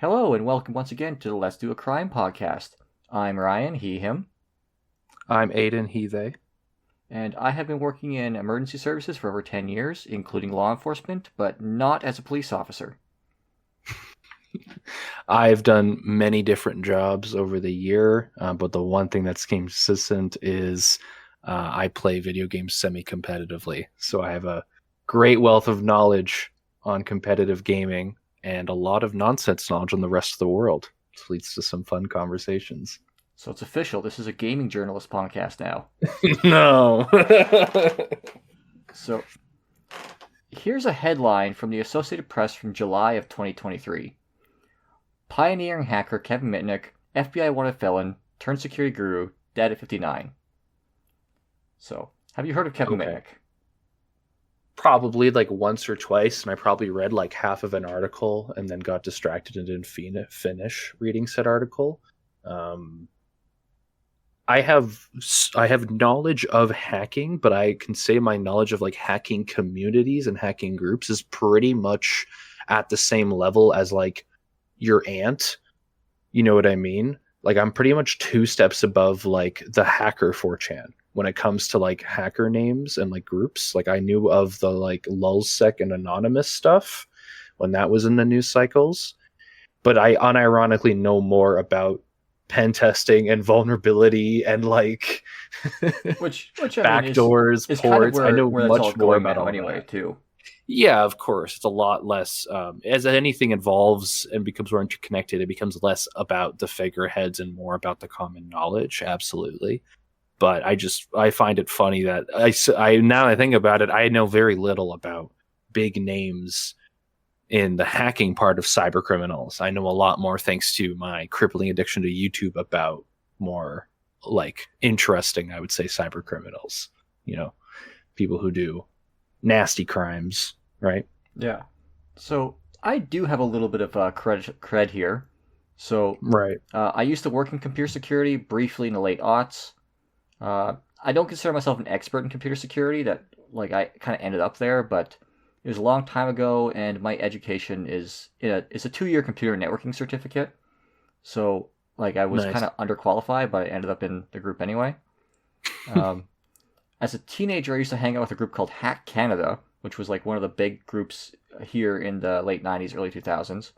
Hello and welcome once again to the Let's Do a Crime podcast. I'm Ryan, he, him, I'm Aidan, he, they. and I have been working in emergency services for over 10 years, including law enforcement, but not as a police officer. I've done many different jobs over the year, but the one thing that's consistent is I play video games semi-competitively. So I have a great wealth of knowledge on competitive gaming and a lot of nonsense knowledge on the rest of the world. This leads to some fun conversations. So it's official, this is a gaming journalist podcast now. No. So here's a headline from the Associated Press from July of 2023. Pioneering hacker Kevin Mitnick, FBI wanted felon, turned security guru, dead at 59. So, have you heard of Kevin Mitnick? Probably like once or twice, and I probably read like half of an article and then got distracted and didn't finish reading said article. I have knowledge of hacking, but I can say my knowledge of like hacking communities and hacking groups is pretty much at the same level as like your aunt. You know what I mean? Like I'm pretty much 2 steps above like the hacker 4chan when it comes to like hacker names and like groups. Like I knew of the like lulzsec and anonymous stuff when that was in the news cycles, but I unironically know more about pen testing and vulnerability and like which backdoors, is ports. kind of where, I know where that's all much more going about now all anyway, that. too. Yeah, of course. It's a lot less, as anything evolves and becomes more interconnected, it becomes less about the figureheads and more about the common knowledge. Absolutely. But I find it funny that now I think about it, I know very little about big names in the hacking part of cyber criminals. I know a lot more thanks to my crippling addiction to YouTube about more like interesting, I would say, cyber criminals, people who do nasty crimes. Right. Yeah. So I do have a little bit of cred here. So Right. I used to work in computer security briefly in the late aughts. I don't consider myself an expert in computer security. That like I kind of ended up there, but it was a long time ago, and my education is it's a 2-year computer networking certificate. So like I was Nice. kind of underqualified, but I ended up in the group anyway. As a teenager, I used to hang out with a group called Hack Canada, which was like one of the big groups here in the late 90s, early 2000s.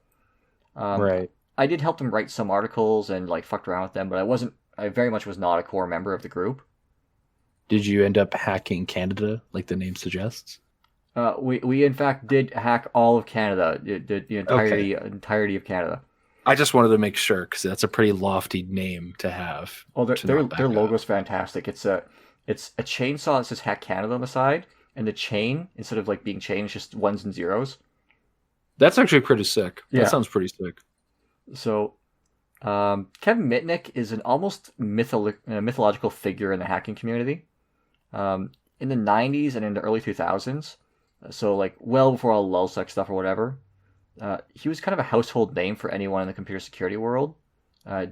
Right. I did help them write some articles and like fucked around with them, but I very much was not a core member of the group. Did you end up hacking Canada like the name suggests? We in fact did hack all of Canada, the entirety of Canada. I just wanted to make sure because that's a pretty lofty name to have. Oh, their logo's fantastic. It's a chainsaw that says Hack Canada on the side, and the chain, instead of like being chain, is just ones and zeros. That's actually pretty sick. Yeah. That sounds pretty sick. So, Kevin Mitnick is an almost mythological figure in the hacking community. In the 90s and in the early 2000s, so like well before all lulzsec stuff or whatever, he was kind of a household name for anyone in the computer security world,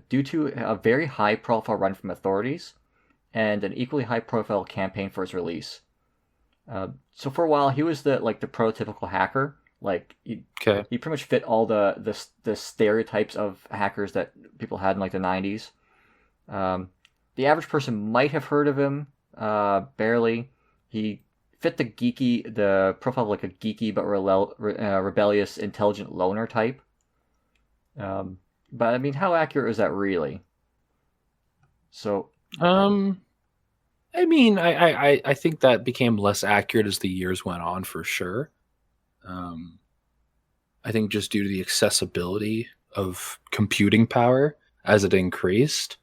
due to a very high-profile run from authorities and an equally high-profile campaign for his release. So for a while, he was the prototypical hacker. Like he pretty much fit all the stereotypes of hackers that people had in like the 90s. The average person might have heard of him, barely. He fit the profile of like a geeky but rebellious, intelligent loner type. But I mean, how accurate is that really? So, I mean, I think that became less accurate as the years went on for sure. I think just due to the accessibility of computing power as it increased,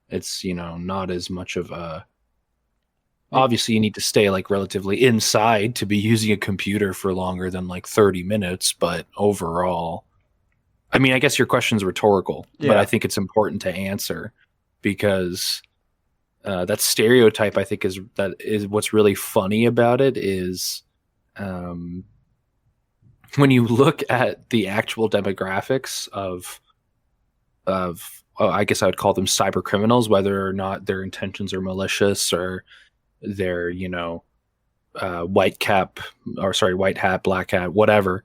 it's, not as much of a... Obviously, you need to stay like relatively inside to be using a computer for longer than like 30 minutes. But overall, I mean, I guess your question's rhetorical, but I think it's important to answer because that stereotype, I think, is what's really funny about it is when you look at the actual demographics of I guess I would call them cyber criminals, whether or not their intentions are malicious or they're, white hat, black hat, whatever.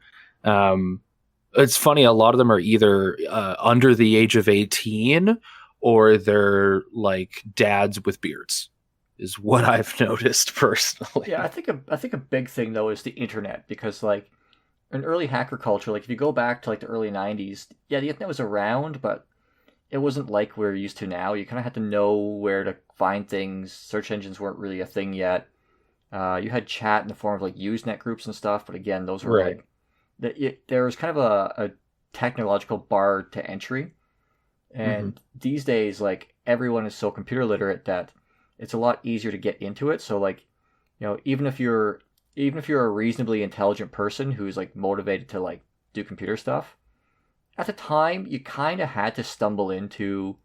It's funny, a lot of them are either under the age of 18 or they're like dads with beards, is what I've noticed Yeah, personally. I think a big thing though is the internet because like in early hacker culture, like if you go back to like the early '90s, yeah, the internet was around, but it wasn't like we're used to now. You kind of had to know where to find things. Search engines weren't really a thing yet. You had chat in the form of like Usenet groups and stuff, but again, those were Right. like there was kind of a technological bar to entry. Hmm. And these days, like everyone is so computer literate that it's a lot easier to get into it. So like, even if you're a reasonably intelligent person who's like motivated to like do computer stuff, at the time you kind of had to stumble into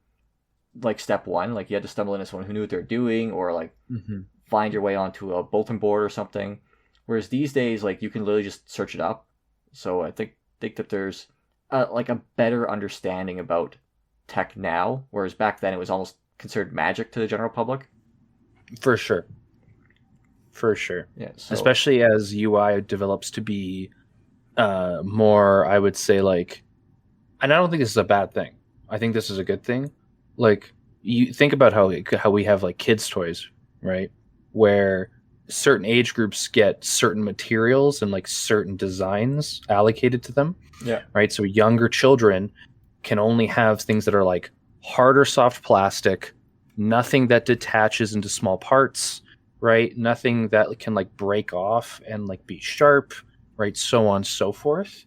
like step one. Like you had to stumble into someone who knew what they're doing, or like Hmm. find your way onto a bulletin board or something. Whereas these days, like you can literally just search it up. So I think that there's like a better understanding about tech now, whereas back then it was almost considered magic to the general public. For sure. For sure. Yeah. So Especially as UI develops to be more, I would say, like, and I don't think this is a bad thing. I think this is a good thing. Like, you think about how we have like kids toys, right? Where certain age groups get certain materials and like certain designs allocated to them, yeah. right? So younger children can only have things that are like hard or soft plastic, nothing that detaches into small parts, right? Nothing that can like break off and like be sharp, right? So on and so forth.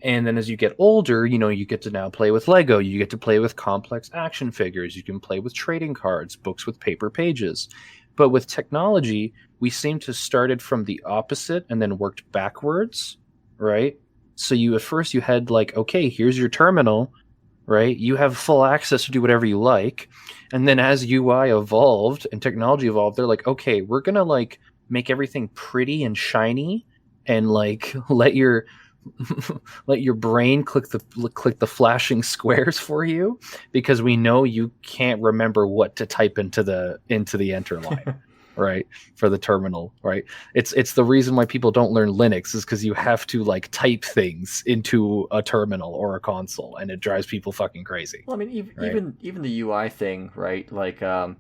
And then as you get older, you get to now play with Lego. You get to play with complex action figures. You can play with trading cards, books with paper pages. But with technology, we seem to started from the opposite and then worked backwards, right? So you at first you had like, okay, here's your terminal, right? You have full access to do whatever you like. And then as UI evolved and technology evolved, they're like, okay, we're gonna like make everything pretty and shiny and like let your brain click the flashing squares for you because we know you can't remember what to type into the enter line, right? For the terminal, right? It's the reason why people don't learn Linux is because you have to like type things into a terminal or a console, and it drives people fucking crazy, Well, I mean, right? even the UI thing, right? Like, um,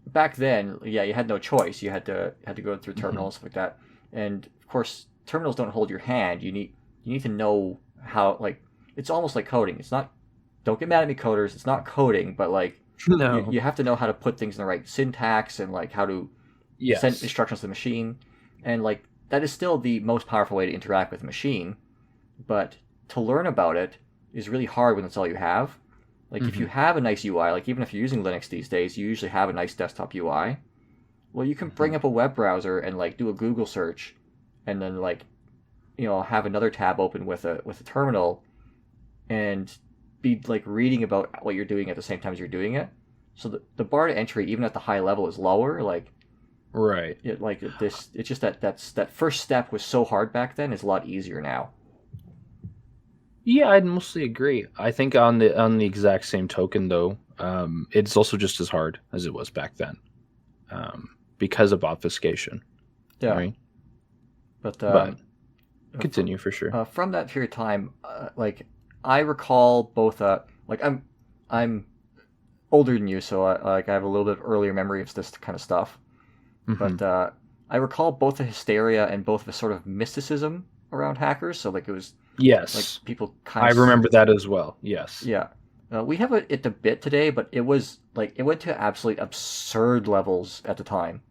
back then, yeah, you had no choice. You had to go through Mm-hmm. terminals and stuff like that, and of course, terminals don't hold your hand. You need to know how. Like, it's almost like coding. It's not. Don't get mad at me, coders. It's not coding, but like, No. you have to know how to put things in the right syntax and like how to send Yes. instructions to the machine, and like that is still the most powerful way to interact with a machine. But to learn about it is really hard when that's all you have. Like if you Mm-hmm. have a nice UI, like even if you're using Linux these days, you usually have a nice desktop UI. Well, you can Mm-hmm. bring up a web browser and like do a Google search, and then like have another tab open with a terminal, and be like reading about what you're doing at the same time as you're doing it. So the bar to entry, even at the high level, is lower. Like Right. it's just that first step was so hard back then. Is a lot easier now. Yeah, I'd mostly agree. I think on the exact same token, though, it's also just as hard as it was back then, because of obfuscation, Yeah, right? but But for, continue for sure. from that period of time, like I recall both. Like I'm older than you, so I have a little bit of earlier memory of this kind of stuff. Hmm. But I recall both the hysteria and both the sort of mysticism around hackers. So like it was like Yes, people kind I of remember that as well. Yes. yeah. We have it a bit today, but it was like it went to absolutely absurd levels at the time.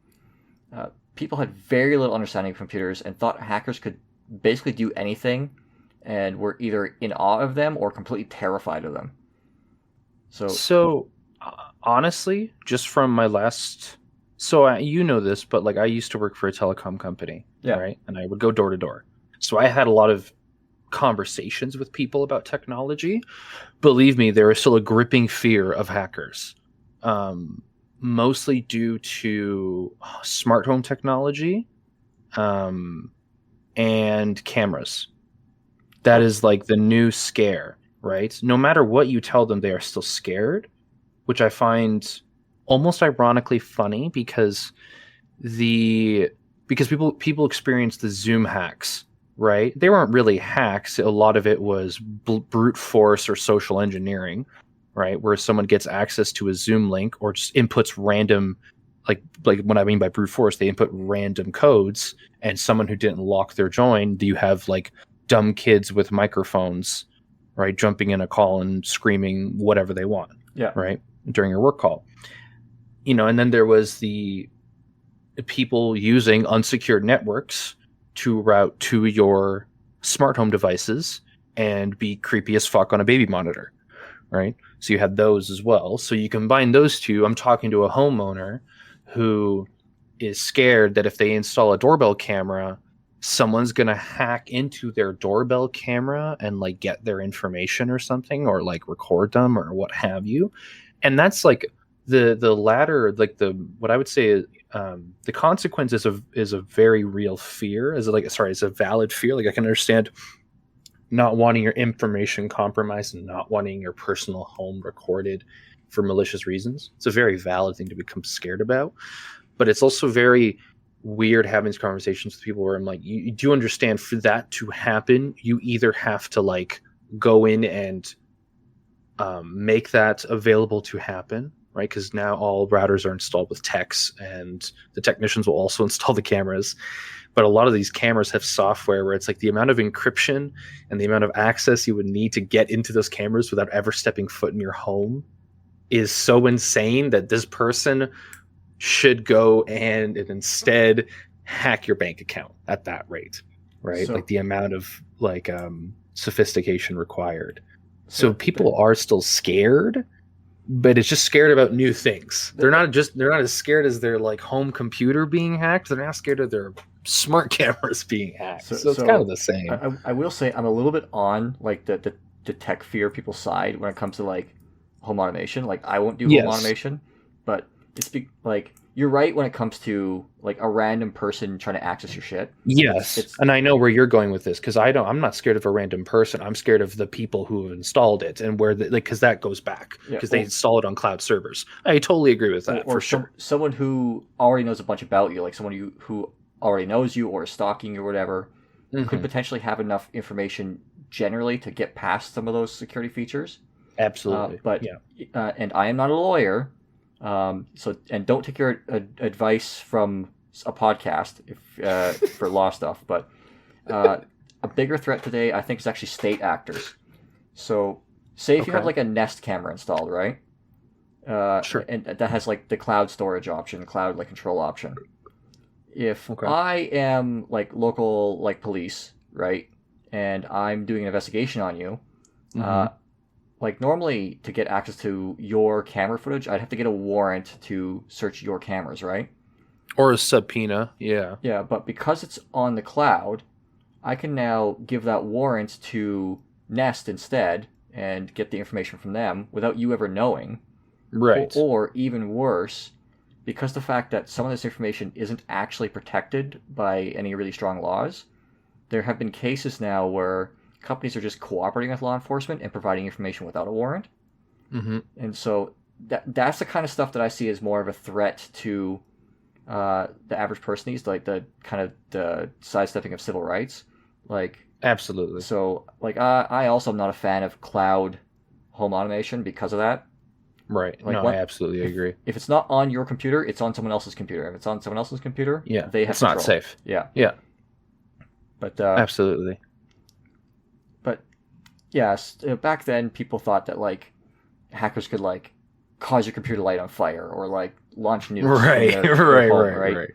People had very little understanding of computers and thought hackers could basically do anything, and were either in awe of them or completely terrified of them. So So honestly, just from my last, so you know this, but like I used to work for a telecom company, yeah, right? And I would go door to door. So I had a lot of conversations with people about technology. Believe me, there is still a gripping fear of hackers, um, mostly due to smart home technology, um, and cameras. That well, is like the new scare, right? No matter what you tell them, they are still scared, which I find almost ironically funny because the because people experience the Zoom hacks, right? They weren't really hacks. A lot of it was brute force or social engineering, right? Where someone gets access to a Zoom link or just inputs random, like what I mean by brute force, they input random codes, and someone who didn't lock their join, you have like dumb kids with microphones, right, jumping in a call and screaming whatever they want, Yeah. right, during your work call. And then there was the people using unsecured networks to route to your smart home devices and be creepy as fuck on a baby monitor, right? So you had those as well. So you combine those two. I'm talking to a homeowner who is scared that if they install a doorbell camera, someone's going to hack into their doorbell camera and like get their information or something, or like record them or what have you. And that's like the latter, like what I would say is, the consequence is a very real fear. It's a valid fear. Like I can understand not wanting your information compromised and not wanting your personal home recorded for malicious reasons. It's a very valid thing to become scared about. But it's also very weird having these conversations with people where I'm like, you do understand, for that to happen, you either have to like go in and make that available to happen, right? Because now all routers are installed with techs, and the technicians will also install the cameras. But a lot of these cameras have software where it's like the amount of encryption and the amount of access you would need to get into those cameras without ever stepping foot in your home is so insane that this person should go and instead hack your bank account at that rate, right? So, like the amount of like sophistication required. So people are still scared, but it's just scared about new things. They're not as scared as their like home computer being hacked. They're not scared of their smart cameras being hacked. So it's kind of the same. I will say I'm a little bit on like the tech fear people's side when it comes to like home automation. Like I won't do home automation, but it's like you're right when it comes to like a random person trying to access your shit. Yes, and I know where you're going with this, because I'm not scared of a random person. I'm scared of the people who have installed it and where because that goes back because they install it on cloud servers. I totally agree with that for sure. Someone who already knows a bunch about you, like someone who already knows you or is stalking you or whatever, could potentially have enough information generally to get past some of those security features. Absolutely, and I am not a lawyer. And don't take your advice from a podcast for law stuff. But a bigger threat today, I think, is actually state actors. So, say if you have like a Nest camera installed, right? Sure. And that has like the cloud storage option, cloud like control option. If I am like local like police, right, and I'm doing an investigation on you, like normally to get access to your camera footage, I'd have to get a warrant to search your cameras, right? Or a subpoena, yeah. Yeah, but because it's on the cloud, I can now give that warrant to Nest instead and get the information from them without you ever knowing. Right. Or even worse, because the fact that some of this information isn't actually protected by any really strong laws, there have been cases now where companies are just cooperating with law enforcement and providing information without a warrant. And so that's the kind of stuff that I see as more of a threat to the average person these, like the kind of the sidestepping of civil rights. Like absolutely. So like I also am not a fan of cloud home automation because of that. Right. Like I absolutely agree. If it's not on your computer, it's on someone else's computer. If it's on someone else's computer, they have control. Not safe. Yeah. But absolutely. But yes, back then people thought that like hackers could like cause your computer light on fire or like launch nukes. Right.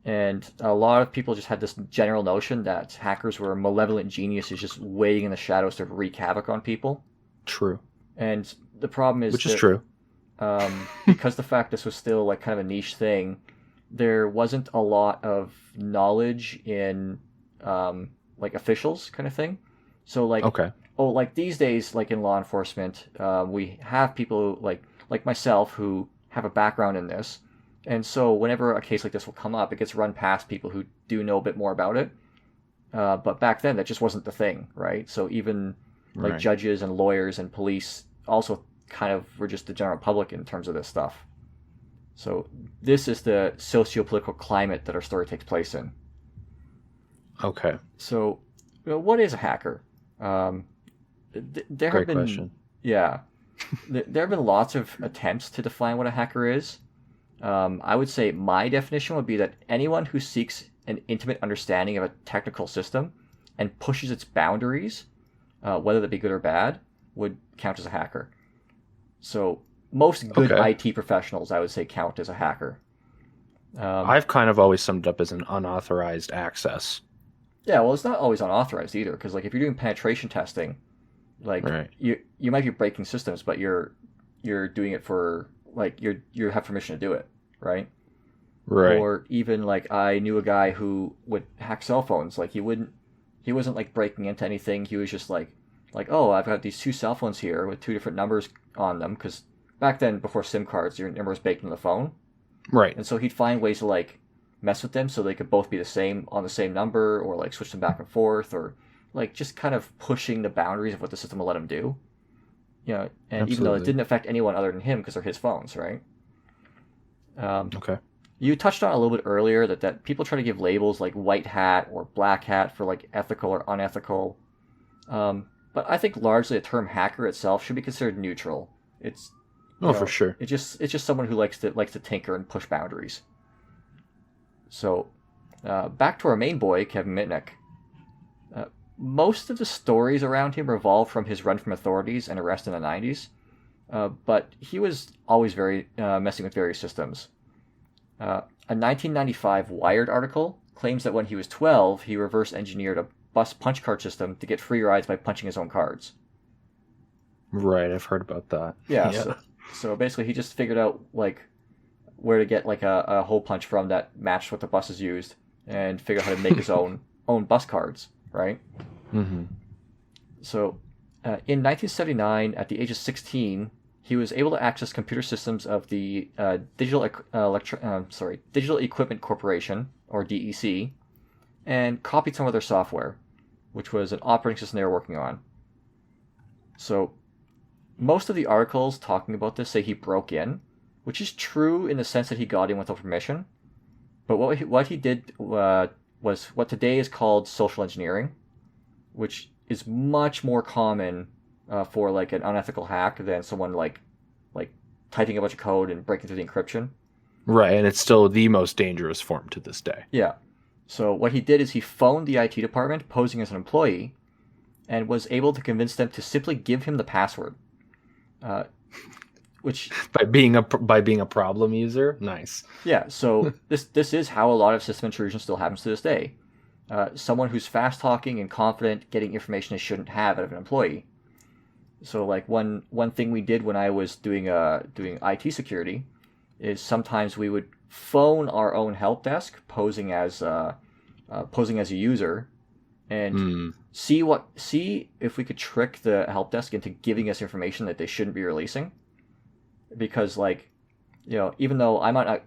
And a lot of people just had this general notion that hackers were malevolent geniuses just waiting in the shadows to wreak havoc on people. True. And the problem is, which is true, because the fact this was still like kind of a niche thing, there wasn't a lot of knowledge in like officials kind of thing. So like like these days, like in law enforcement, we have people like myself who have a background in this, and so whenever a case like this will come up, it gets run past people who do know a bit more about it. But back then, that just wasn't the thing, right? So even like judges and lawyers and police also kind of were just the general public in terms of this stuff. So this is the socio-political climate that our story takes place in. Okay. So, what is a hacker? Um, there have Great been, question. yeah, there have been lots of attempts to define what a hacker is. I would say my definition would be that anyone who seeks an intimate understanding of a technical system and pushes its boundaries, whether that be good or bad, would count as a hacker. So most good Okay. IT professionals, I would say, count as a hacker. Um, I've kind of always summed it up as an unauthorized access. yeah, well, it's not always unauthorized either, because like if you're doing penetration testing, like Right. you might be breaking systems, but you're doing it for like you have permission to do it, right? Right. Or even like I knew a guy who would hack cell phones. Like he wasn't like breaking into anything. He was just like oh, I've got these two cell phones here with two different numbers on them because back then before SIM cards, your number was baked in the phone, Right. and so he'd find ways to like mess with them so they could both be the same on the same number or like switch them back and forth or like just kind of pushing the boundaries of what the system will let him do. And even though it Absolutely. didn't affect anyone other than him because they're his phones, right? Um, Okay. You touched on it a little bit earlier that people try to give labels like white hat or black hat for like ethical or unethical. But I think largely the term hacker itself should be considered neutral. It's Oh, for sure. it's just someone who likes to tinker and push boundaries. So back to our main boy, Kevin Mitnick. Uh, Most of the stories around him revolve from his run from authorities and arrest in the 90s, but he was always very messing with various systems. A 1995 Wired article claims that when he was 12, he reverse engineered a bus punch card system to get free rides by punching his own cards. Right. I've heard about that. Yeah, Yeah. so basically he just figured out like where to get like a hole punch from that matched what the buses used and figure out how to make his own bus cards, right? Mm-hmm. So in 1979, at the age of 16, he was able to access computer systems of the Digital Equipment Corporation, or DEC, and copied some of their software, which was an operating system they were working on. So most of the articles talking about this say he broke in, which is true in the sense that he got in without permission. But what he did was what today is called social engineering, which is much more common for like an unethical hack than someone like typing a bunch of code and breaking through the encryption. Right. And it's still the most dangerous form to this day. Yeah. So what he did is he phoned the IT department posing as an employee and was able to convince them to simply give him the password. Uh, which By being a problem user. Nice. yeah, so this is how a lot of system intrusion still happens to this day. Someone who's fast talking and confident getting information they shouldn't have out of an employee. So like one thing we did when I was doing IT security is sometimes we would phone our own help desk posing as a user and Mm. see if we could trick the help desk into giving us information that they shouldn't be releasing. Because like even though I might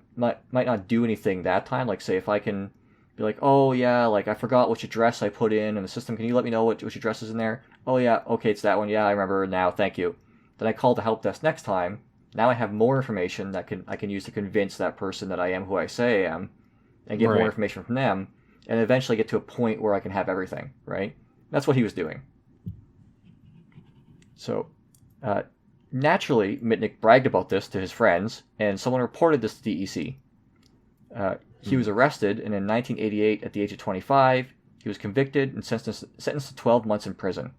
not do anything that time, like say if I can be like, oh yeah, like I forgot which address I put in the system, can you let me know which address is in there? Oh yeah, okay, it's that one. Yeah, I remember now. Thank you. Then I call the help desk next time. Now I have more information that I can use to convince that person that I am who I say I am, and get more Right. information from them, and eventually get to a point where I can have everything. Right? That's what he was doing. So, uh, naturally, Mitnick bragged about this to his friends, and someone reported this to DEC. He was arrested, and in 1988, at the age of 25, he was convicted and sentenced to 12 months in prison.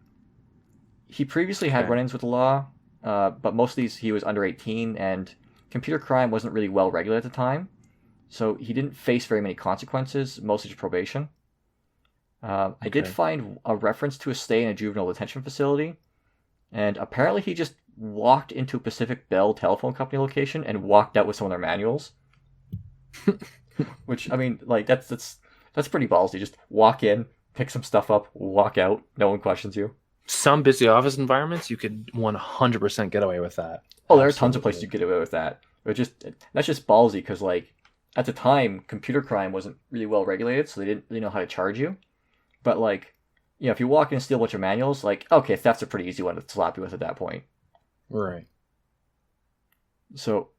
He previously had Okay. run-ins with the law, but most of these he was under 18, and computer crime wasn't really well regulated at the time, so he didn't face very many consequences, mostly just probation. I did Okay. find a reference to a stay in a juvenile detention facility, and apparently he just walked into a Pacific Bell telephone company location and walked out with some of their manuals. Which I mean, like that's pretty ballsy. Just walk in, pick some stuff up, walk out. No one questions you. Some busy office environments, you could 100% get away with that. Oh, there are tons of places you Absolutely. get away with that. But that's just ballsy because like at the time, computer crime wasn't really well regulated, so they didn't really know how to charge you. But like, if you walk in and steal a bunch of manuals, like okay, that's a pretty easy one to slap you with at that point. Right. So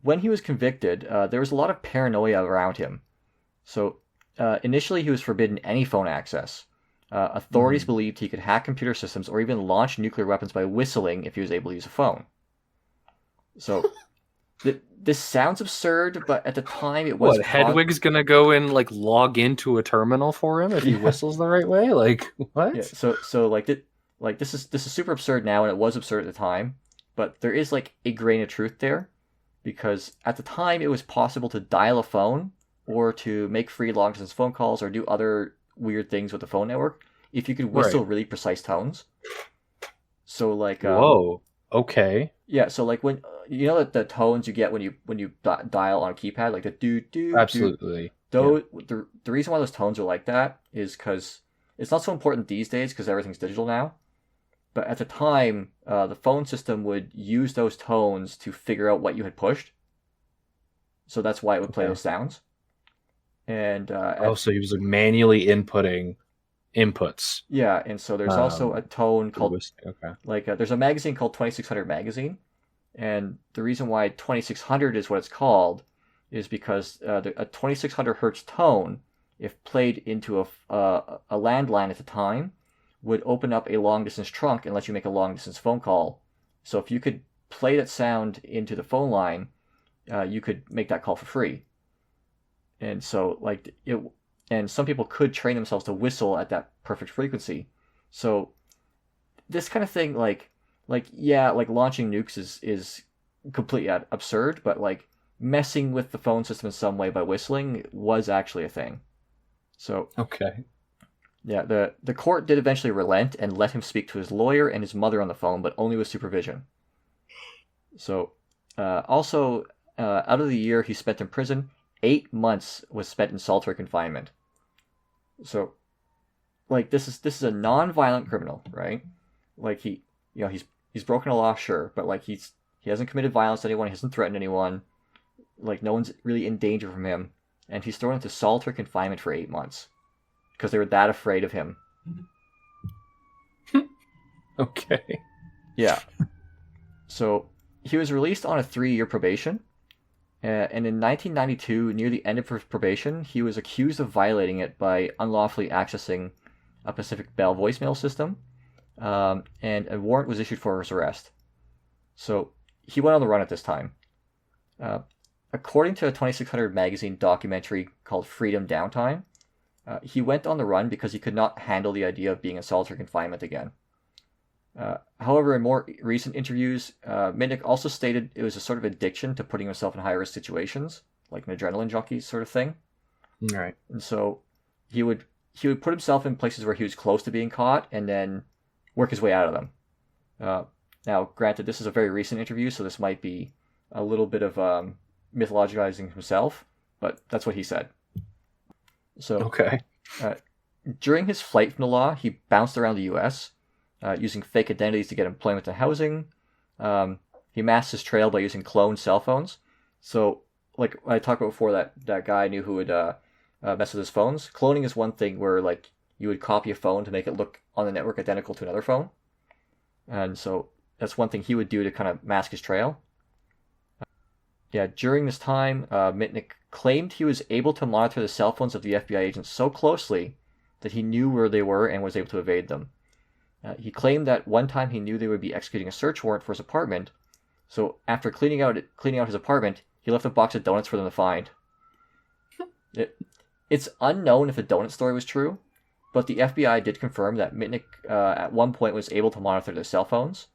when he was convicted, there was a lot of paranoia around him. So initially he was forbidden any phone access. Authorities believed he could hack computer systems or even launch nuclear weapons by whistling if he was able to use a phone. So this sounds absurd, but at the time it was... What, Hedwig's gonna go and like log into a terminal for him if he whistles the right way? Like, what? Yeah, so like this is super absurd now, and it was absurd at the time, but there is like a grain of truth there, because at the time it was possible to dial a phone or to make free long distance phone calls or do other weird things with the phone network if you could whistle really precise tones. So like whoa, okay. Yeah, so like when you know that the tones you get when you dial on a keypad, like the do do. Absolutely. Though the reason why those tones are like that is because it's not so important these days because everything's digital now. But at the time, the phone system would use those tones to figure out what you had pushed. So that's why it would play those sounds. And so he was like manually inputting inputs. Yeah, and so there's also a tone called there's a magazine called 2600 magazine, and the reason why 2600 is what it's called is because a 2600 hertz tone, if played into a landline at the time, would open up a long distance trunk and let you make a long distance phone call. So if you could play that sound into the phone line, you could make that call for free. And so like it. And some people could train themselves to whistle at that perfect frequency. So this kind of thing, like launching nukes is completely absurd, but like messing with the phone system in some way by whistling was actually a thing. So yeah, the court did eventually relent and let him speak to his lawyer and his mother on the phone, but only with supervision. So also out of the year he spent in prison, 8 months was spent in solitary confinement. So, like this is a non-violent criminal, right? Like he's broken a law, sure, but like he hasn't committed violence to anyone, he hasn't threatened anyone, like no one's really in danger from him, and he's thrown into solitary confinement for 8 months because they were that afraid of him. Okay. Yeah. So he was released on a 3-year probation. And in 1992, near the end of his probation, he was accused of violating it by unlawfully accessing a Pacific Bell voicemail system, and a warrant was issued for his arrest. So he went on the run at this time. According to a 2600 magazine documentary called Freedom Downtime, he went on the run because he could not handle the idea of being in solitary confinement again. However, in more recent interviews, Mitnick also stated it was a sort of addiction to putting himself in high-risk situations, like an adrenaline junkie sort of thing. Right. And so he would put himself in places where he was close to being caught and then work his way out of them. Now, granted, this is a very recent interview, so this might be a little bit of mythologizing himself, but that's what he said. So, during his flight from the law, he bounced around the U.S., using fake identities to get employment and housing. He masked his trail by using cloned cell phones. So, like I talked about before, that guy I knew who would mess with his phones. Cloning is one thing where like you would copy a phone to make it look on the network identical to another phone. And so that's one thing he would do to kind of mask his trail. During this time, Mitnick claimed he was able to monitor the cell phones of the FBI agents so closely that he knew where they were and was able to evade them. He claimed that one time he knew they would be executing a search warrant for his apartment, so after cleaning out his apartment, he left a box of donuts for them to find. It's unknown if the donut story was true, but the FBI did confirm that Mitnick at one point was able to monitor their cell phones,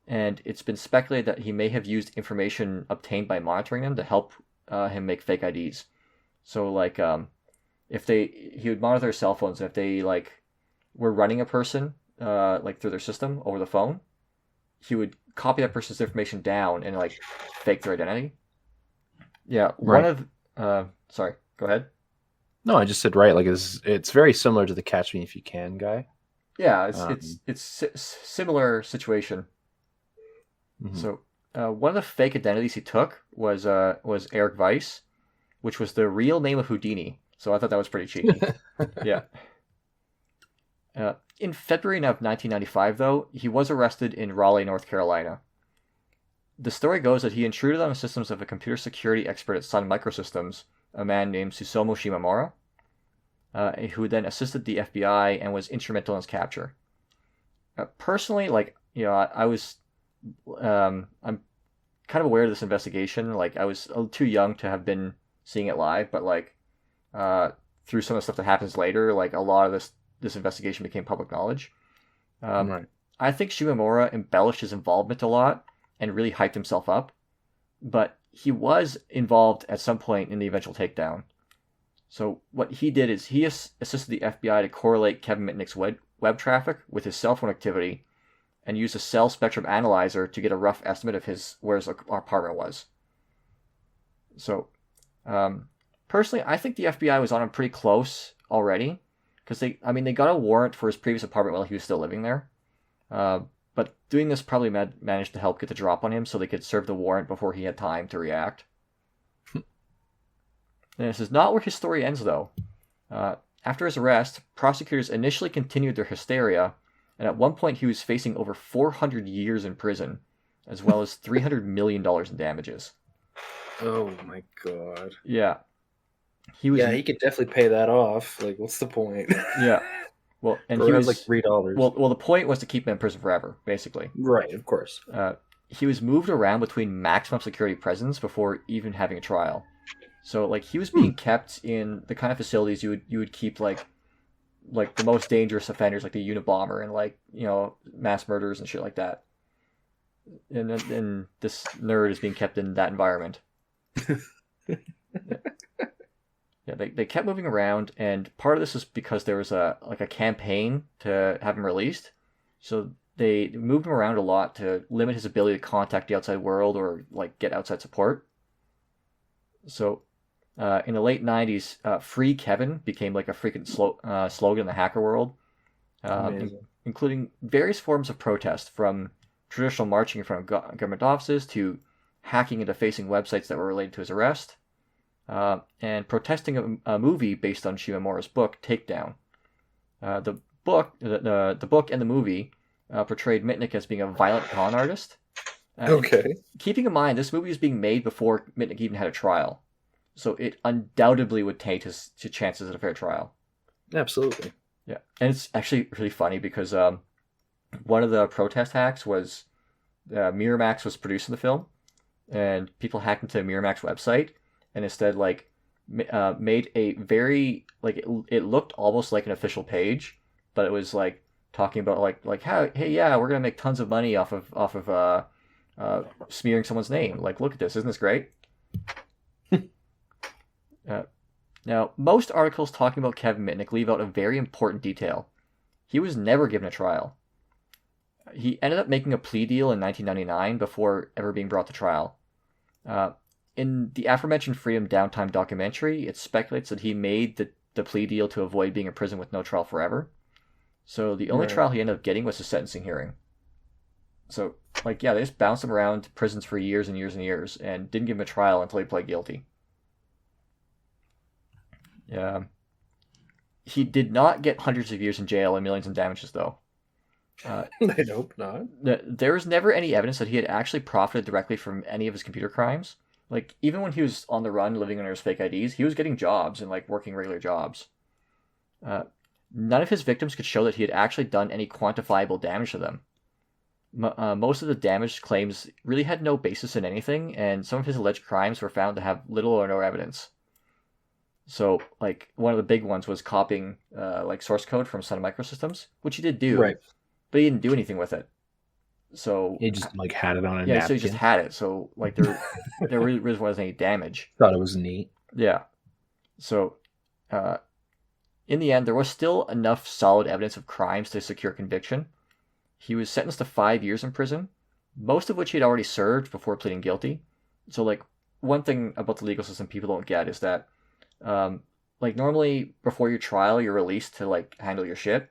and it's been speculated that he may have used information obtained by monitoring them to help him make fake IDs. So like he would monitor their cell phones, and if they like were running a person like through their system over the phone, he would copy that person's information down and like fake their identity. Yeah, right. Sorry, go ahead. No, I just said right. Like it's very similar to the Catch Me If You Can guy. Yeah, it's similar situation. Mm-hmm. So one of the fake identities he took was Eric Weiss, which was the real name of Houdini. So I thought that was pretty cheeky. Yeah. In February of 1995, though, he was arrested in Raleigh, North Carolina. The story goes that he intruded on the systems of a computer security expert at Sun Microsystems, a man named Susomu Shimamura. who then assisted the FBI and was instrumental in his capture. Personally, like, I'm kind of aware of this investigation. Like, I was too young to have been seeing it live, but like, through some of the stuff that happens later, like a lot of this investigation became public knowledge. Right. I think Shimamura embellished his involvement a lot and really hyped himself up, but he was involved at some point in the eventual takedown. So what he did is he assisted the FBI to correlate Kevin Mitnick's web traffic with his cell phone activity and used a cell spectrum analyzer to get a rough estimate of where his apartment was. So, personally, I think the FBI was on him pretty close already, because they got a warrant for his previous apartment while he was still living there. But doing this probably managed to help get the drop on him so they could serve the warrant before he had time to react. And this is not where his story ends, though. After his arrest, prosecutors initially continued their hysteria, and at one point he was facing over 400 years in prison, as well as $300 million in damages. Oh my god. Yeah. He could definitely pay that off. Like, what's the point? Yeah. Well, and he was like $3. Well, the point was to keep him in prison forever, basically. Right, of course. He was moved around between maximum security prisons before even having a trial. So, like, he was being kept in the kind of facilities you would keep like the most dangerous offenders, like the Unabomber and like, mass murderers and shit like that. And this nerd is being kept in that environment. Yeah, they kept moving around, and part of this is because there was a campaign to have him released. So they moved him around a lot to limit his ability to contact the outside world or like get outside support. So in the late 90s, Free Kevin became like a freaking slogan in the hacker world, including various forms of protest, from traditional marching in front of government offices to hacking and defacing websites that were related to his arrest, and protesting a movie based on Shimamura's book, Takedown. The book and the movie portrayed Mitnick as being a violent con artist. Okay. Keeping in mind, this movie was being made before Mitnick even had a trial, so it undoubtedly would taint his chances at a fair trial. Absolutely. Yeah, and it's actually really funny because one of the protest hacks was Miramax was producing the film, and people hacked into Miramax website and instead made a very it looked almost like an official page, but it was like talking about like how, hey, yeah, we're gonna make tons of money off of smearing someone's name. Like, look at this, isn't this great? Now, most articles talking about Kevin Mitnick leave out a very important detail. He was never given a trial. He ended up making a plea deal in 1999 before ever being brought to trial. In the aforementioned Freedom Downtime documentary, it speculates that he made the plea deal to avoid being in prison with no trial forever. So the only trial he ended up getting was a sentencing hearing. So, they just bounced him around prisons for years and years and years and didn't give him a trial until he pled guilty. Yeah. He did not get hundreds of years in jail and millions in damages, though. I hope not. There was never any evidence that he had actually profited directly from any of his computer crimes. Like, even when he was on the run, living under his fake IDs, he was getting jobs and, working regular jobs. None of his victims could show that he had actually done any quantifiable damage to them. Most of the damage claims really had no basis in anything, and some of his alleged crimes were found to have little or no evidence. So, one of the big ones was copying, source code from Sun Microsystems, which he did do, right, but he didn't do anything with it. So he just had it on a napkin. So he just had it. So there really wasn't any damage. Thought it was neat. Yeah. So, in the end, there was still enough solid evidence of crimes to secure conviction. He was sentenced to 5 years in prison, most of which he'd already served before pleading guilty. So, one thing about the legal system people don't get is that, normally before your trial, you're released to handle your shit.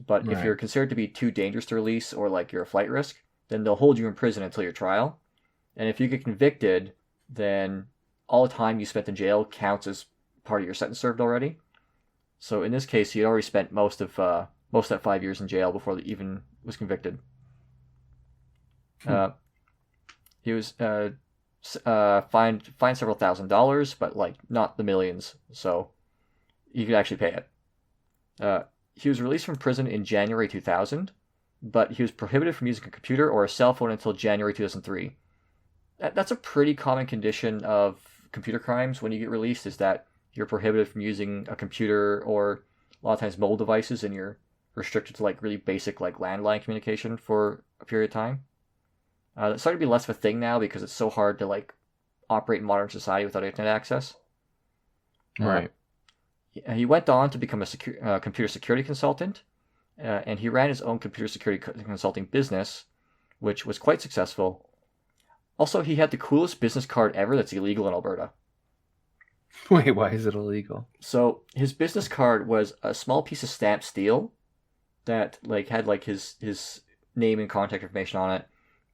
But if you're considered to be too dangerous to release, or you're a flight risk, then they'll hold you in prison until your trial. And if you get convicted, then all the time you spent in jail counts as part of your sentence served already. So in this case, he had already spent most of that 5 years in jail before he even was convicted. He was fined several $1,000s, but not the millions. So you could actually pay it. He was released from prison in January 2000, but he was prohibited from using a computer or a cell phone until January 2003. That's a pretty common condition of computer crimes when you get released, is that you're prohibited from using a computer or a lot of times mobile devices, and you're restricted to like really basic like landline communication for a period of time. That's starting to be less of a thing now because it's so hard to like operate in modern society without internet access. Right. He went on to become a computer security consultant, and he ran his own computer security consulting business, which was quite successful. Also, he had the coolest business card ever that's illegal in Alberta. Wait, why is it illegal? So his business card was a small piece of stamped steel that like had like his name and contact information on it,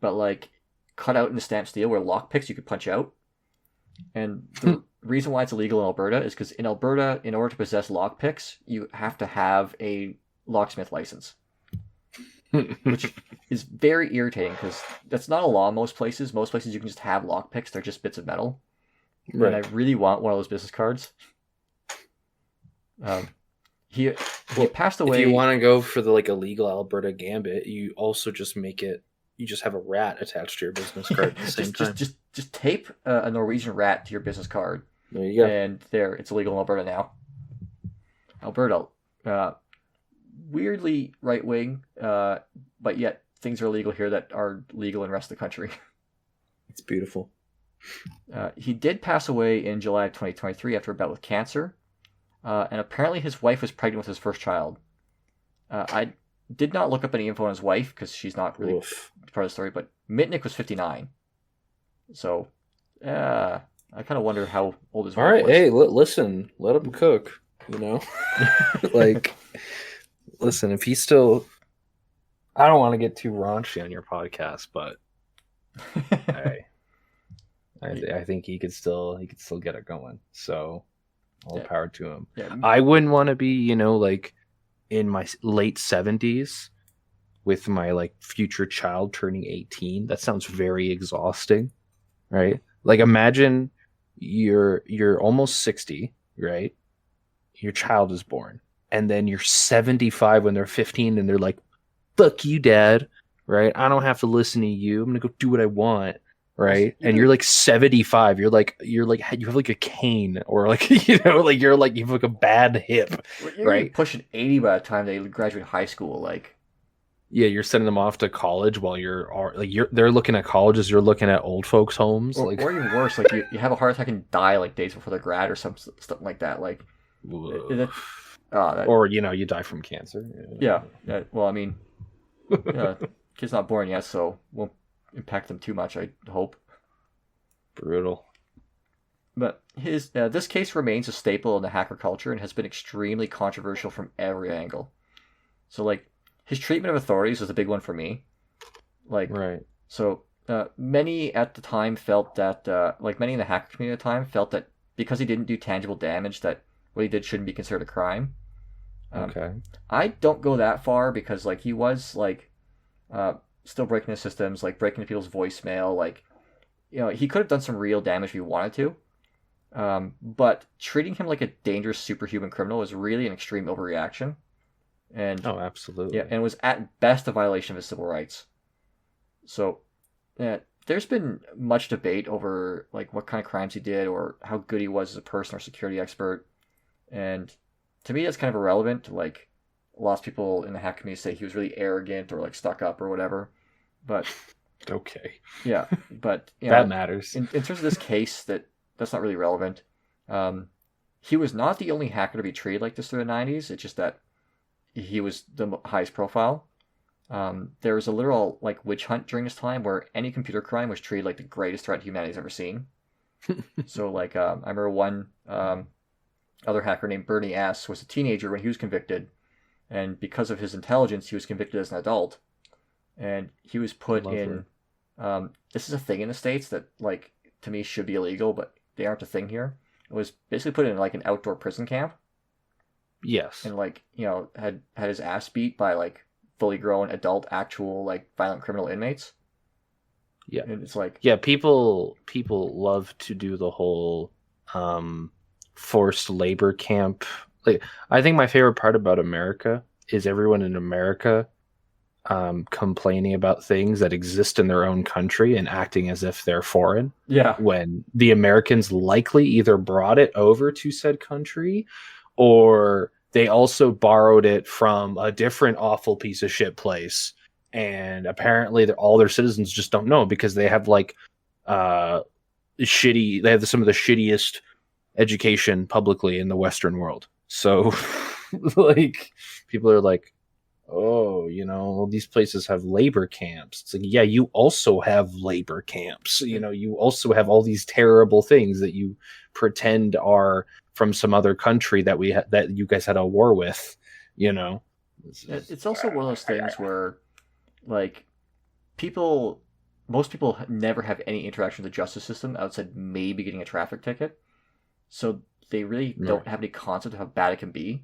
but like cut out in the stamped steel were lockpicks you could punch out. And the reason why it's illegal in Alberta is because in Alberta, in order to possess lockpicks, you have to have a locksmith license, which is very irritating because that's not a law in most places. Most places you can just have lockpicks; they're just bits of metal. Right. And I really want one of those business cards. He passed away. If you want to go for the like illegal Alberta gambit, you also just make it. You just have a rat attached to your business card at the same time. Just tape a Norwegian rat to your business card. There you go. And there, it's illegal in Alberta now. Alberta, weirdly right wing, but yet things are illegal here that are legal in the rest of the country. It's beautiful. He did pass away in July of 2023 after a bout with cancer, and apparently his wife was pregnant with his first child. I did not look up any info on his wife because she's not really part of the story, but Mitnick was 59. So, I kind of wonder how old his wife was. All right, hey, listen, let him cook, you know? Like, listen, if he's still... I don't want to get too raunchy on your podcast, but I think he could still get it going. So, all the power to him. Yeah. I wouldn't want to be, you know, like, in my late 70s with my like future child turning 18. That sounds very exhausting, right? Like imagine you're almost 60, right? Your child is born, and then you're 75 when they're 15 and they're like, fuck you, dad, right? I don't have to listen to you. I'm gonna go do what I want, right? And you're like 75. You're like you have like a cane, or like you know, like you have like a bad hip, right? Pushing 80 by the time they graduate high school, like. Yeah, you're sending them off to college while they're looking at colleges. You're looking at old folks' homes, or even worse, like you have a heart attack and die like days before their grad or something like that. Like, or you know, you die from cancer. Yeah. Well, I mean, kid's not born yet, so won't impact them too much, I hope. Brutal. But this case remains a staple in the hacker culture and has been extremely controversial from every angle. So, like, his treatment of authorities was a big one for me. Like, right. So, many at the time felt that, many in the hacker community at the time felt that because he didn't do tangible damage, that what he did shouldn't be considered a crime. Okay. I don't go that far because, like, he was, like, still breaking the systems, like, breaking into people's voicemail, like, you know, he could have done some real damage if he wanted to. But treating him like a dangerous superhuman criminal is really an extreme overreaction. And absolutely. Yeah, and was at best a violation of his civil rights. So, there's been much debate over like what kind of crimes he did or how good he was as a person or security expert. And to me, that's kind of irrelevant. Like, a lot of people in the hack community say he was really arrogant or like stuck up or whatever. But okay. Yeah, but you know, that matters. In terms of this case, that's not really relevant. He was not the only hacker to be treated like this through the 90s. It's just that he was the highest profile. There was a literal like witch hunt during this time where any computer crime was treated like the greatest threat humanity's ever seen. So like I remember one other hacker named Bernie S. was a teenager when he was convicted, and because of his intelligence, he was convicted as an adult, and he was put in. This is a thing in the States that like to me should be illegal, but they aren't a thing here. It was basically put in like an outdoor prison camp. Yes. And like, you know, had his ass beat by like fully grown adult actual like violent criminal inmates. Yeah. And it's like, yeah, people love to do the whole forced labor camp like I think my favorite part about America is everyone in America complaining about things that exist in their own country and acting as if they're foreign, Yeah. when the Americans likely either brought it over to said country or they also borrowed it from a different awful piece of shit place. And apparently, all their citizens just don't know because they have like uh, they have some of the shittiest education publicly in the Western world. So, like, people are like, oh, these places have labor camps. It's like, yeah, you also have labor camps. You also have all these terrible things that you pretend are from some other country that that you guys had a war with. It's also one of those things where, like, people, most people never have any interaction with the justice system outside maybe getting a traffic ticket. So they really don't have any concept of how bad it can be.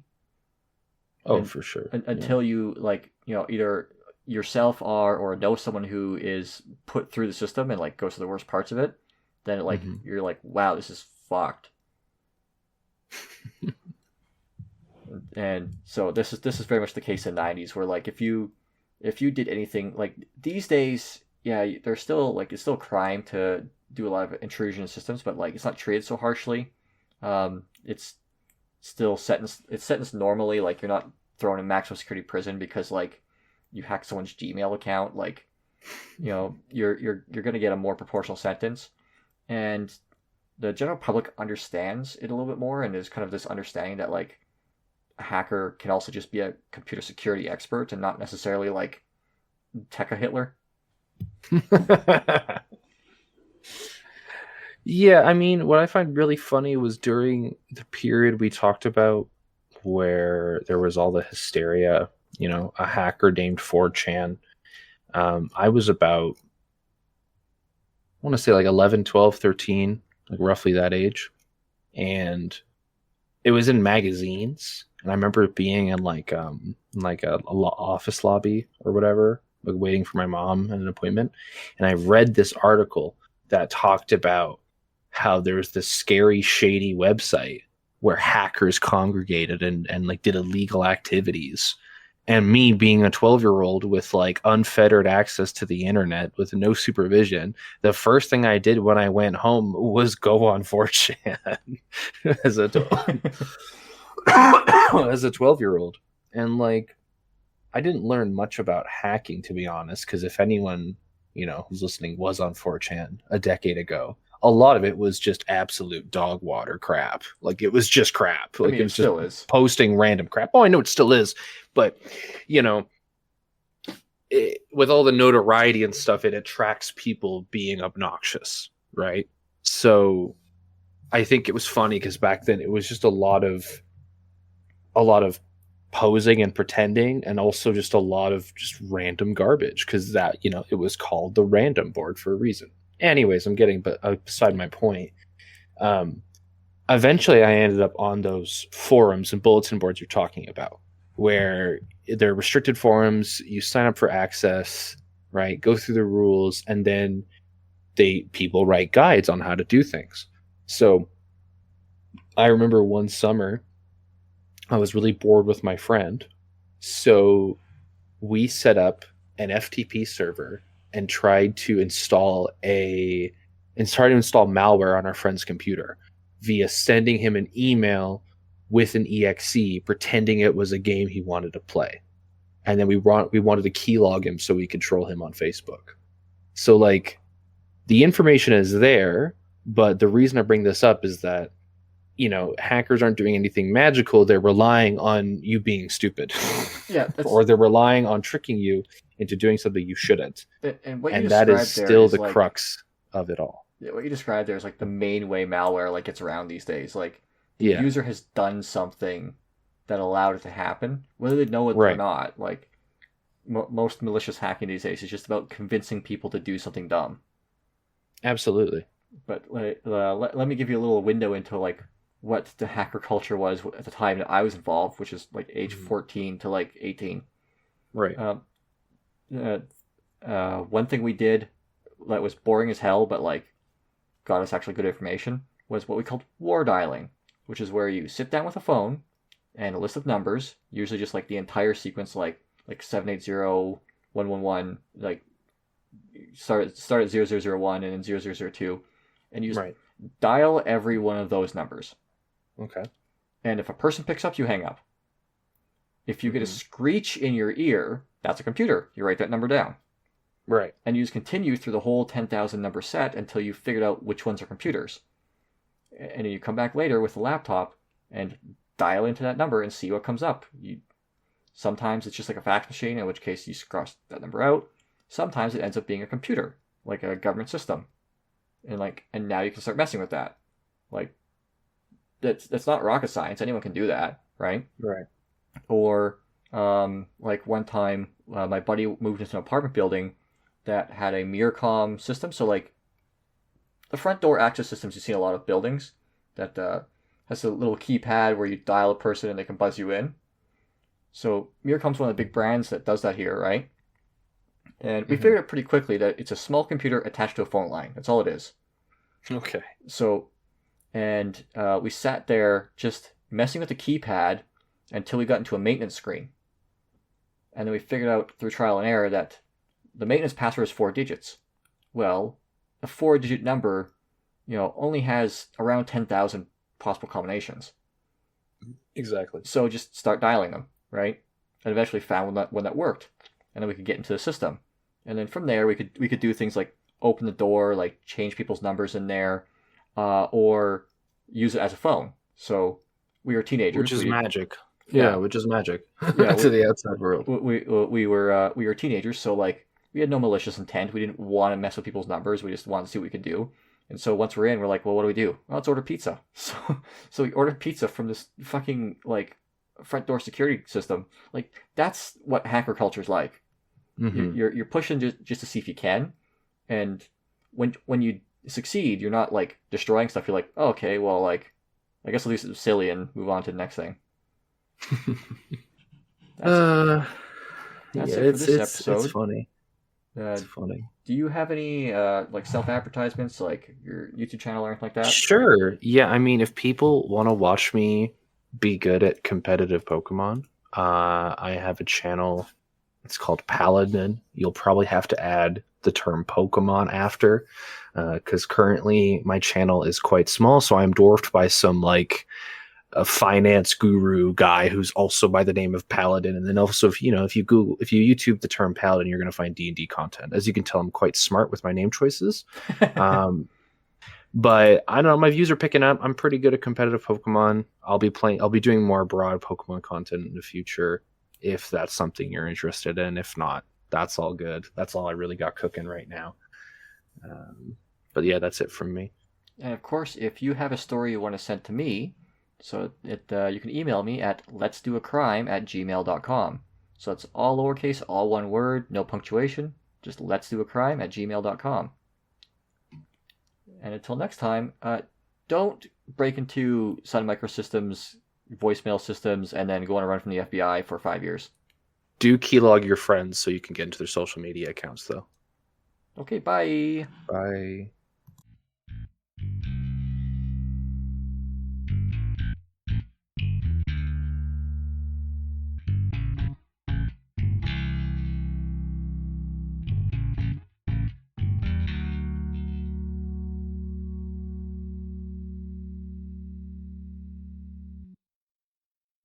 Oh, for sure. Until you, like, either yourself are or know someone who is put through the system and like goes to the worst parts of it, then you're like, wow, this is fucked. And so this is very much the case in the 90s, where like if you did anything like these days, yeah, there's still like it's still a crime to do a lot of intrusion in systems, but like it's not treated so harshly. It's still sentenced normally. Like you're not thrown in maximum security prison because like you hack someone's Gmail account. Like, you're gonna get a more proportional sentence, and the general public understands it a little bit more, and there's kind of this understanding that like a hacker can also just be a computer security expert and not necessarily like tech a Hitler. Yeah, I mean, what I find really funny was during the period we talked about where there was all the hysteria, a hacker named 4chan. I was about, I want to say like 11, 12, 13, like roughly that age. And it was in magazines. And I remember being in like a office lobby or whatever, like waiting for my mom at an appointment. And I read this article that talked about how there was this scary, shady website where hackers congregated and like did illegal activities. And me being a 12-year-old with like unfettered access to the internet with no supervision, the first thing I did when I went home was go on 4chan as a as a 12-year-old. And like I didn't learn much about hacking, to be honest, because if anyone, who's listening was on 4chan a decade ago, a lot of it was just absolute dog water crap. Like it was just crap. Like it was still just is posting random crap. Oh, I know it still is, but with all the notoriety and stuff, it attracts people being obnoxious, right? So I think it was funny because back then it was just a lot of posing and pretending, and also just a lot of just random garbage because that it was called the random board for a reason. Anyways, I'm getting beside my point. Eventually I ended up on those forums and bulletin boards you're talking about, where they're restricted forums. You sign up for access, right? Go through the rules, and then people write guides on how to do things. So I remember one summer I was really bored with my friend, so we set up an FTP server and tried to install malware on our friend's computer via sending him an email with an exe pretending it was a game he wanted to play. And then we wanted to keylog him so we could troll him on Facebook. So like the information is there, but the reason I bring this up is that hackers aren't doing anything magical. They're relying on you being stupid. Yeah, or they're relying on tricking you into doing something you shouldn't. And that is still the crux of it all. Yeah, what you described there is like the main way malware like gets around these days. Like the Yeah. user has done something that allowed it to happen, whether they know it or Right. not. Like most malicious hacking these days is just about convincing people to do something dumb. Absolutely. But let me give you a little window into like what the hacker culture was at the time that I was involved, which is like age 14 to like 18. Right. One thing we did that was boring as hell, but like got us actually good information, was what we called war dialing, which is where you sit down with a phone, and a list of numbers, usually just like the entire sequence, like 780 111, like start at 0001 and then 0002, and you just Right. dial every one of those numbers. Okay. And if a person picks up, you hang up. If you get a Mhm. screech in your ear, that's a computer. You write that number down. Right. And you just continue through the whole 10,000 number set until you figured out which ones are computers. And then you come back later with a laptop and dial into that number and see what comes up. Sometimes it's just like a fax machine, in which case you cross that number out. Sometimes it ends up being a computer, like a government system. And now you can start messing with that. Like, that's not rocket science. Anyone can do that, right? Right. Or like one time, my buddy moved into an apartment building that had a mirror system. So like the front door access systems you see in a lot of buildings that has a little keypad where you dial a person and they can buzz you in. So Miracom's one of the big brands that does that here, right? And we figured out pretty quickly that it's a small computer attached to a phone line. That's all it is. Okay. So, and we sat there just messing with the keypad until we got into a maintenance screen. And then we figured out through trial and error that the maintenance password is 4 digits. Well, a 4-digit number, only has around 10,000 possible combinations. Exactly. So just start dialing them, right? And eventually found one that worked. And then we could get into the system. And then from there, we could do things like open the door, like change people's numbers in there, or use it as a phone. So we were teenagers. Which is magic. Yeah. Yeah, which is magic Yeah, to the outside world. we were teenagers, so like we had no malicious intent. We didn't want to mess with people's numbers. We just wanted to see what we could do. And so once we're in, we're like, well, what do we do? Well, let's order pizza. So we ordered pizza from this fucking like front door security system. Like that's what hacker culture is like. Mhm. You're pushing just to see if you can, and when you succeed, you're not like destroying stuff. You're like, oh, okay, well, like I guess at least it was silly and move on to the next thing. That's Yeah, it for this episode. it's funny. Uh, It's funny. do you have any like self advertisements, like your YouTube channel or anything like that? Sure. Yeah, I mean, if people want to watch me be good at competitive Pokemon, I have a channel. It's called Paladin. You'll probably have to add the term Pokemon after, because currently my channel is quite small, so I'm dwarfed by some like a finance guru guy who's also by the name of Paladin. And then also, if you YouTube the term Paladin, you're going to find D&D content. As you can tell, I'm quite smart with my name choices. But I don't know, my views are picking up. I'm pretty good at competitive Pokemon. I'll be doing more broad Pokemon content in the future if that's something you're interested in. If not, that's all good. That's all I really got cooking right now. But yeah, that's it from me. And of course, if you have a story you want to send to me, so you can email me at letsdoacrime@gmail.com. So it's all lowercase, all one word, no punctuation, just letsdoacrime@gmail.com. And until next time, don't break into Sun Microsystems voicemail systems and then go on a run from the FBI for 5 years. Do keylog your friends so you can get into their social media accounts, though. Okay, bye. Bye.